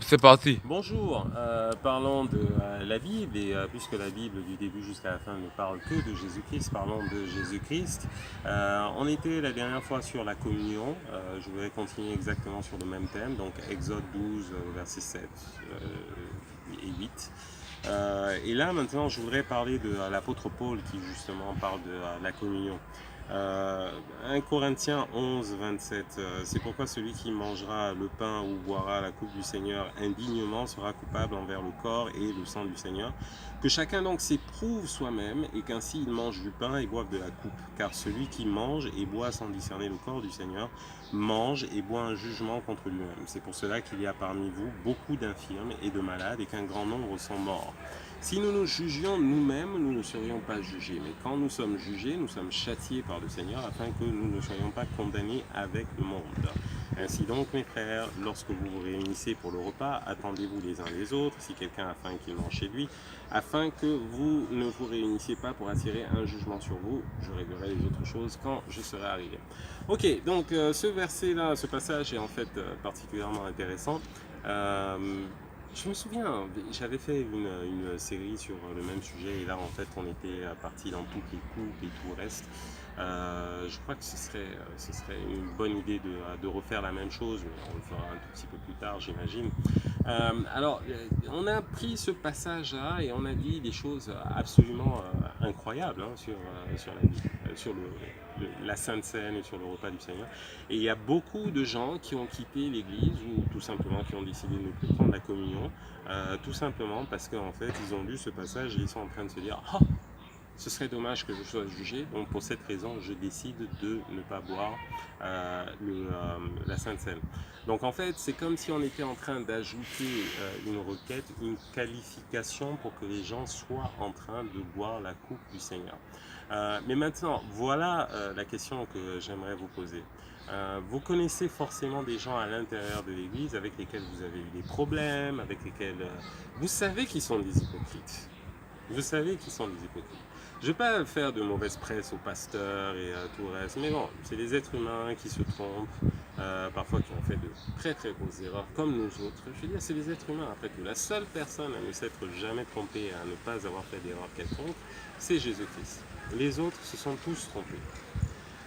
C'est parti. Bonjour, parlons de la Bible et puisque la Bible du début jusqu'à la fin ne parle que de Jésus-Christ, parlons de Jésus-Christ. On était la dernière fois sur la communion, je voudrais continuer exactement sur le même thème, donc Exode 12, versets 7 et 8. Et là maintenant je voudrais parler de l'apôtre Paul qui justement parle de la communion. 1 Corinthiens 11, 27, c'est pourquoi celui qui mangera le pain ou boira la coupe du Seigneur indignement sera coupable envers le corps et le sang du Seigneur. Que chacun donc s'éprouve soi-même et qu'ainsi il mange du pain et boive de la coupe. Car celui qui mange et boit sans discerner le corps du Seigneur mange et boit un jugement contre lui-même. C'est pour cela qu'il y a parmi vous beaucoup d'infirmes et de malades et qu'un grand nombre sont morts. Si nous nous jugions nous-mêmes, nous ne serions pas jugés. Mais quand nous sommes jugés, nous sommes châtiés par le Seigneur afin que nous ne soyons pas condamnés avec le monde. Ainsi donc, mes frères, lorsque vous vous réunissez pour le repas, attendez-vous les uns les autres, si quelqu'un a faim qu'il mange chez lui, afin que vous ne vous réunissiez pas pour attirer un jugement sur vous. Je réglerai les autres choses quand je serai arrivé. Ok, donc ce verset-là, ce passage est en fait particulièrement intéressant. Je me souviens, j'avais fait une série sur le même sujet et là en fait on était parti dans toutes les coupes et tout le reste. Je crois que ce serait une bonne idée de refaire la même chose, mais on le fera un tout petit peu plus tard j'imagine. On a pris ce passage-là et on a dit des choses absolument incroyables sur la vie, sur la Sainte Seine et sur le repas du Seigneur. Et il y a beaucoup de gens qui ont quitté l'Église ou tout simplement qui ont décidé de ne plus prendre la communion, tout simplement parce qu'en fait ils ont lu ce passage et ils sont en train de se dire « Ah, ce serait dommage que je sois jugé, donc pour cette raison je décide de ne pas boire la Sainte Seine ». Donc en fait c'est comme si on était en train d'ajouter une requête, une qualification pour que les gens soient en train de boire la coupe du Seigneur. Mais maintenant, voilà la question que j'aimerais vous poser. Vous connaissez forcément des gens à l'intérieur de l'Église avec lesquels vous avez eu des problèmes, avec lesquels vous savez qu'ils sont des hypocrites. Vous savez qu'ils sont des hypocrites. Je ne vais pas faire de mauvaise presse aux pasteurs et tout le reste, mais bon, c'est des êtres humains qui se trompent, parfois qui ont fait de très très grosses erreurs, comme nous autres. Je veux dire, c'est des êtres humains après tout. La seule personne à ne s'être jamais trompée, à ne pas avoir fait d'erreur quelconque, c'est Jésus-Christ. Les autres se sont tous trompés.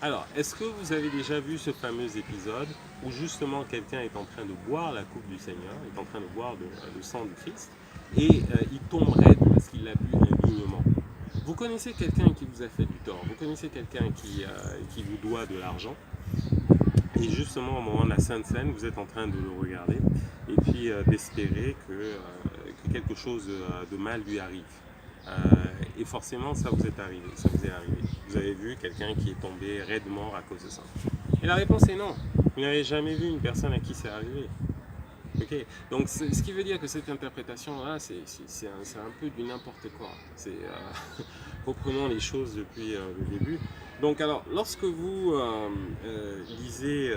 Alors, est-ce que vous avez déjà vu ce fameux épisode où justement quelqu'un est en train de boire la coupe du Seigneur, est en train de boire le sang du Christ, et il tombe raide parce qu'il l'a bu indignement. Vous connaissez quelqu'un qui vous a fait du tort, vous connaissez quelqu'un qui vous doit de l'argent, et justement au moment de la Sainte Seine, vous êtes en train de le regarder, et puis d'espérer que quelque chose de mal lui arrive. Et forcément, ça vous est arrivé, ça vous est arrivé. Vous avez vu quelqu'un qui est tombé raide mort à cause de ça. Et la réponse est non. Vous n'avez jamais vu une personne à qui c'est arrivé. Okay. Donc, ce qui veut dire que cette interprétation-là, c'est un peu du n'importe quoi. Reprenons les choses depuis le début. Donc, alors, lorsque vous lisez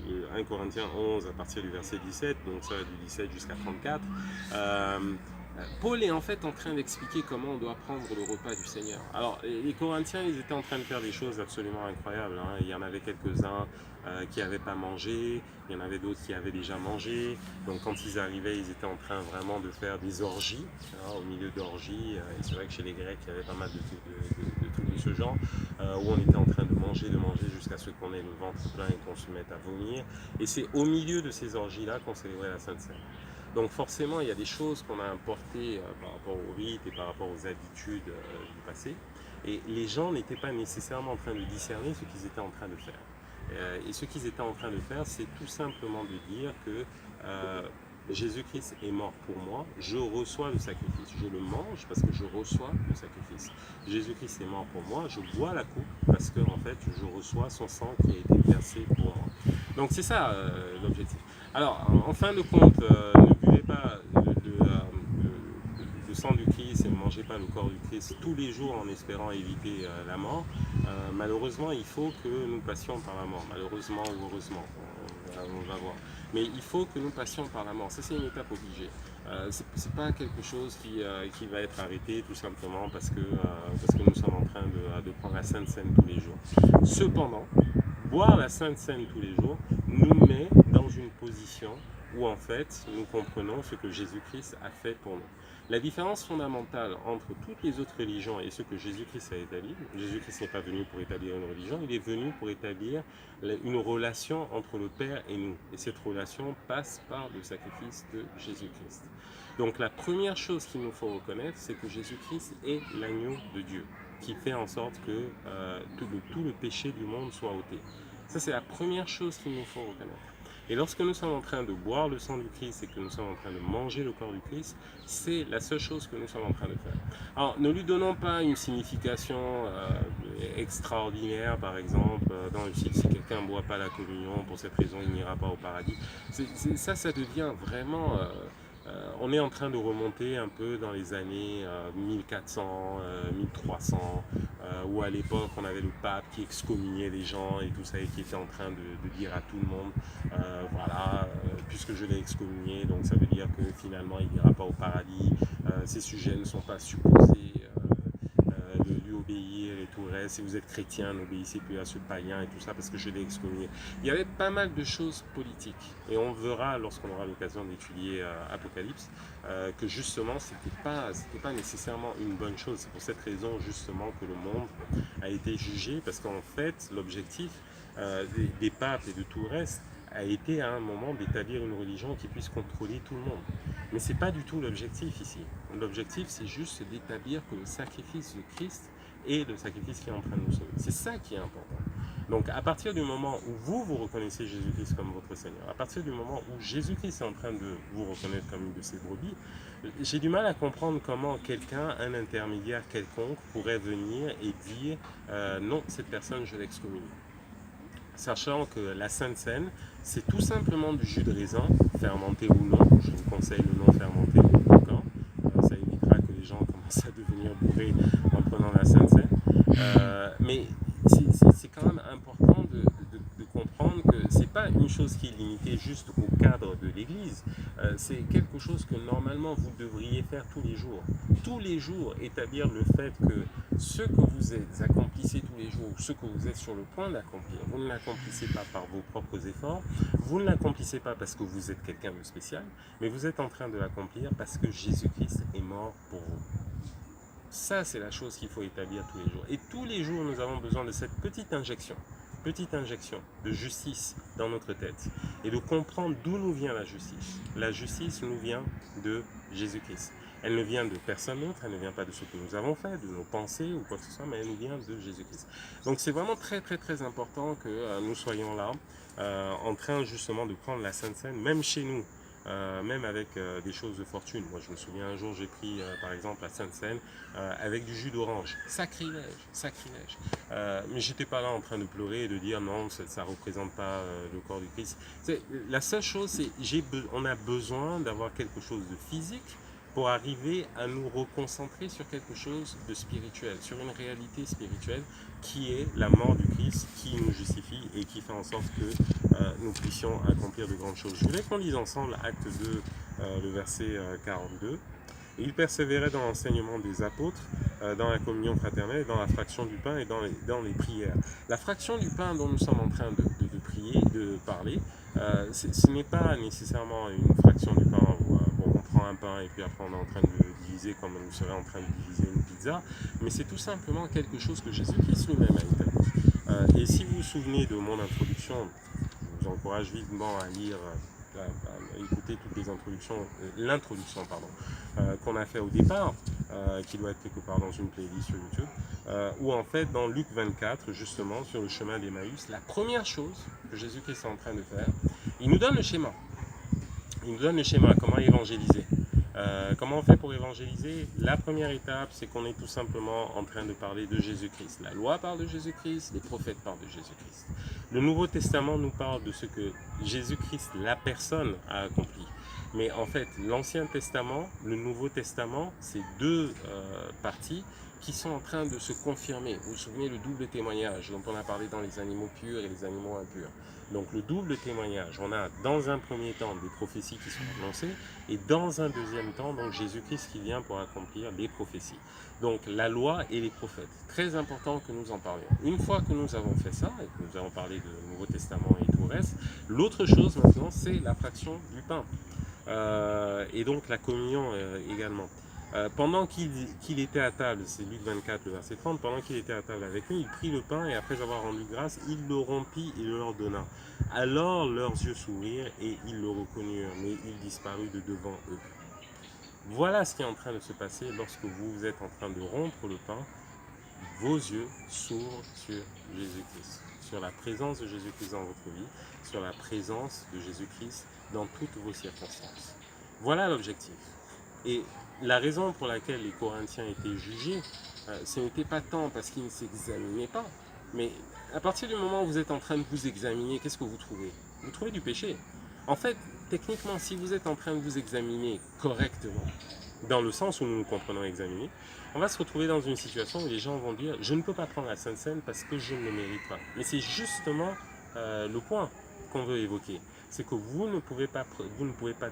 le 1 Corinthiens 11 à partir du verset 17, donc ça du 17 jusqu'à 34, Paul est en fait en train d'expliquer comment on doit prendre le repas du Seigneur. Alors, les Corinthiens, ils étaient en train de faire des choses absolument incroyables. Hein. Il y en avait quelques-uns qui n'avaient pas mangé, il y en avait d'autres qui avaient déjà mangé. Donc, quand ils arrivaient, ils étaient en train vraiment de faire des orgies, hein, au milieu d'orgies. Et c'est vrai que chez les Grecs, il y avait pas mal de trucs de ce genre, où on était en train de manger jusqu'à ce qu'on ait le ventre plein et qu'on se mette à vomir. Et c'est au milieu de ces orgies-là qu'on célébrait la Sainte Seine. Donc forcément, il y a des choses qu'on a importées par rapport aux rites et par rapport aux habitudes du passé. Et les gens n'étaient pas nécessairement en train de discerner ce qu'ils étaient en train de faire. Et ce qu'ils étaient en train de faire, c'est tout simplement de dire que Jésus-Christ est mort pour moi, je reçois le sacrifice. Je le mange parce que je reçois le sacrifice. Jésus-Christ est mort pour moi, je bois la coupe parce que en fait, je reçois son sang qui a été versé pour moi. Donc c'est ça l'objectif. Alors, en fin de compte, ne buvez pas le sang du Christ et ne mangez pas le corps du Christ tous les jours en espérant éviter la mort. Malheureusement, il faut que nous passions par la mort. Malheureusement ou heureusement, on va voir. Mais il faut que nous passions par la mort. Ça, c'est une étape obligée. C'est pas quelque chose qui va être arrêté tout simplement parce que nous sommes en train de prendre la Sainte Seine tous les jours. Cependant, boire la Sainte Seine tous les jours nous met dans une position où en fait nous comprenons ce que Jésus-Christ a fait pour nous. La différence fondamentale entre toutes les autres religions et ce que Jésus-Christ a établi, Jésus-Christ n'est pas venu pour établir une religion, il est venu pour établir une relation entre le Père et nous. Et cette relation passe par le sacrifice de Jésus-Christ. Donc la première chose qu'il nous faut reconnaître, c'est que Jésus-Christ est l'agneau de Dieu, qui fait en sorte que tout le péché du monde soit ôté. Ça, c'est la première chose qu'il nous faut reconnaître. Et lorsque nous sommes en train de boire le sang du Christ et que nous sommes en train de manger le corps du Christ, c'est la seule chose que nous sommes en train de faire. Alors, ne lui donnons pas une signification extraordinaire, par exemple, dans le style, si quelqu'un ne boit pas la communion, pour cette raison, il n'ira pas au paradis. Ça devient vraiment... on est en train de remonter un peu dans les années 1400, 1300, où à l'époque on avait le pape qui excommuniait les gens et tout ça, et qui était en train de dire à tout le monde, voilà, puisque je l'ai excommunié, donc ça veut dire que finalement il n'ira pas au paradis, ces sujets ne sont pas supposés de lui obéir et tout le reste, si vous êtes chrétien, n'obéissez plus à ce païen et tout ça parce que je l'ai excommunié. Il y avait pas mal de choses politiques, et on verra lorsqu'on aura l'occasion d'étudier Apocalypse que justement c'était pas nécessairement une bonne chose. C'est pour cette raison justement que le monde a été jugé, parce qu'en fait l'objectif des papes et de tout le reste a été à un moment d'établir une religion qui puisse contrôler tout le monde. Mais ce n'est pas du tout l'objectif ici. L'objectif, c'est juste d'établir que le sacrifice de Christ est le sacrifice qui est en train de nous sauver. C'est ça qui est important. Donc à partir du moment où vous reconnaissez Jésus-Christ comme votre Seigneur, à partir du moment où Jésus-Christ est en train de vous reconnaître comme une de ses brebis, j'ai du mal à comprendre comment quelqu'un, un intermédiaire quelconque, pourrait venir et dire non, cette personne, je l'excommunie. Sachant que la Sainte Seine, c'est tout simplement du jus de raisin, fermenté ou non. Je vous conseille le non fermenté, d'accord. Ça évitera que les gens commencent à devenir bourrés en prenant la Sainte Seine. Mais c'est quand même important de comprendre que c'est pas une chose qui est limitée juste au cadre de l'Église. C'est quelque chose que normalement vous devriez faire tous les jours. Tous les jours, établir le fait que ce que vous accomplissez tous les jours, ce que vous êtes sur le point d'accomplir, vous ne l'accomplissez pas par vos propres efforts, vous ne l'accomplissez pas parce que vous êtes quelqu'un de spécial, mais vous êtes en train de l'accomplir parce que Jésus-Christ est mort pour vous. Ça, c'est la chose qu'il faut établir tous les jours. Et tous les jours, nous avons besoin de cette petite injection de justice dans notre tête et de comprendre d'où nous vient la justice. La justice nous vient de Jésus-Christ. Elle ne vient de personne d'autre, elle ne vient pas de ce que nous avons fait, de nos pensées ou quoi que ce soit, mais elle nous vient de Jésus-Christ. Donc c'est vraiment très très très important que nous soyons là, en train justement de prendre la Sainte Seine, même chez nous. Même avec des choses de fortune. Moi, je me souviens un jour, j'ai pris par exemple la Sainte Seine avec du jus d'orange. Sacrilège, sacrilège. Mais j'étais pas là en train de pleurer et de dire non, ça représente pas le corps du Christ. La seule chose, c'est on a besoin d'avoir quelque chose de physique pour arriver à nous reconcentrer sur quelque chose de spirituel, sur une réalité spirituelle qui est la mort du Christ, qui nous justifie et qui fait en sorte que nous puissions accomplir de grandes choses. Je voulais qu'on lise ensemble Acte 2, le verset 42. « Il persévérait dans l'enseignement des apôtres, dans la communion fraternelle, dans la fraction du pain et dans les prières. » La fraction du pain dont nous sommes en train de prier, de parler, ce n'est pas nécessairement une fraction du pain où on prend un pain et puis après on est en train de diviser comme on serait en train de diviser une pizza, mais c'est tout simplement quelque chose que Jésus-Christ lui-même a établi. Et si vous vous souvenez de mon introduction, je vous encourage vivement à lire, à écouter toutes les l'introduction qu'on a fait au départ, qui doit être quelque part dans une playlist sur YouTube, où en fait dans Luc 24, justement sur le chemin d'Emmaüs, la première chose que Jésus-Christ est en train de faire, il nous donne le schéma. Il nous donne le schéma, comment évangéliser. Comment on fait pour évangéliser? La première étape, c'est qu'on est tout simplement en train de parler de Jésus-Christ. La loi parle de Jésus-Christ, les prophètes parlent de Jésus-Christ. Le Nouveau Testament nous parle de ce que Jésus-Christ, la personne, a accompli. Mais en fait, l'Ancien Testament, le Nouveau Testament, c'est deux parties qui sont en train de se confirmer. Vous vous souvenez le double témoignage dont on a parlé dans les animaux purs et les animaux impurs. Donc le double témoignage, on a dans un premier temps des prophéties qui sont annoncées et dans un deuxième temps, donc Jésus-Christ qui vient pour accomplir les prophéties. Donc la loi et les prophètes, très important que nous en parlions. Une fois que nous avons fait ça et que nous avons parlé du Nouveau Testament et tout, vous reste. L'autre chose maintenant, c'est la fraction du pain. Et donc la communion également. Pendant qu'il était à table, c'est Luc 24, le verset 30, pendant qu'il était à table avec eux, il prit le pain et après avoir rendu grâce, il le rompit et le leur donna. Alors leurs yeux s'ouvrirent et ils le reconnurent, mais il disparut de devant eux. Voilà ce qui est en train de se passer lorsque vous êtes en train de rompre le pain. Vos yeux s'ouvrent sur Jésus-Christ, sur la présence de Jésus-Christ dans votre vie, sur la présence de Jésus-Christ dans toutes vos circonstances. Voilà l'objectif. Et la raison pour laquelle les Corinthiens étaient jugés, ce n'était pas tant parce qu'ils ne s'examinaient pas, mais à partir du moment où vous êtes en train de vous examiner, qu'est-ce que vous trouvez? Vous trouvez du péché. En fait, techniquement, si vous êtes en train de vous examiner correctement, dans le sens où nous nous comprenons examiner, on va se retrouver dans une situation où les gens vont dire « je ne peux pas prendre la Sainte Seine parce que je ne le mérite pas ». Mais c'est justement le point qu'on veut évoquer. C'est que vous ne pouvez pas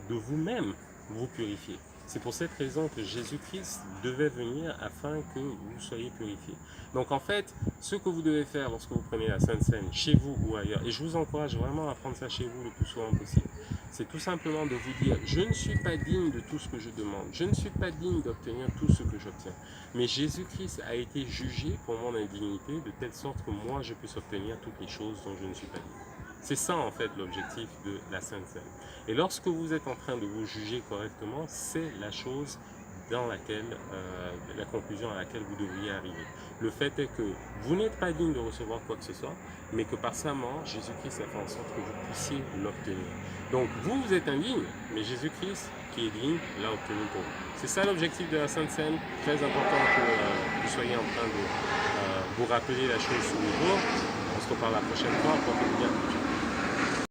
de vous-même vous purifier. C'est pour cette raison que Jésus-Christ devait venir afin que vous soyez purifiés. Donc en fait, ce que vous devez faire lorsque vous prenez la Sainte Seine, chez vous ou ailleurs, et je vous encourage vraiment à prendre ça chez vous le plus souvent possible, c'est tout simplement de vous dire, je ne suis pas digne de tout ce que je demande, je ne suis pas digne d'obtenir tout ce que j'obtiens. Mais Jésus-Christ a été jugé pour mon indignité, de telle sorte que moi je puisse obtenir toutes les choses dont je ne suis pas digne. C'est ça en fait l'objectif de la Sainte Seine. Et lorsque vous êtes en train de vous juger correctement, c'est la chose dans laquelle, la conclusion à laquelle vous devriez arriver. Le fait est que vous n'êtes pas digne de recevoir quoi que ce soit, mais que par sa mort, Jésus-Christ a fait en sorte que vous puissiez l'obtenir. Donc vous êtes indigne, mais Jésus-Christ qui est digne l'a obtenu pour vous. C'est ça l'objectif de la Sainte Seine. Très important que vous soyez en train de vous rappeler la chose tous les jours. On se reparle la prochaine fois. Portez-vous bien.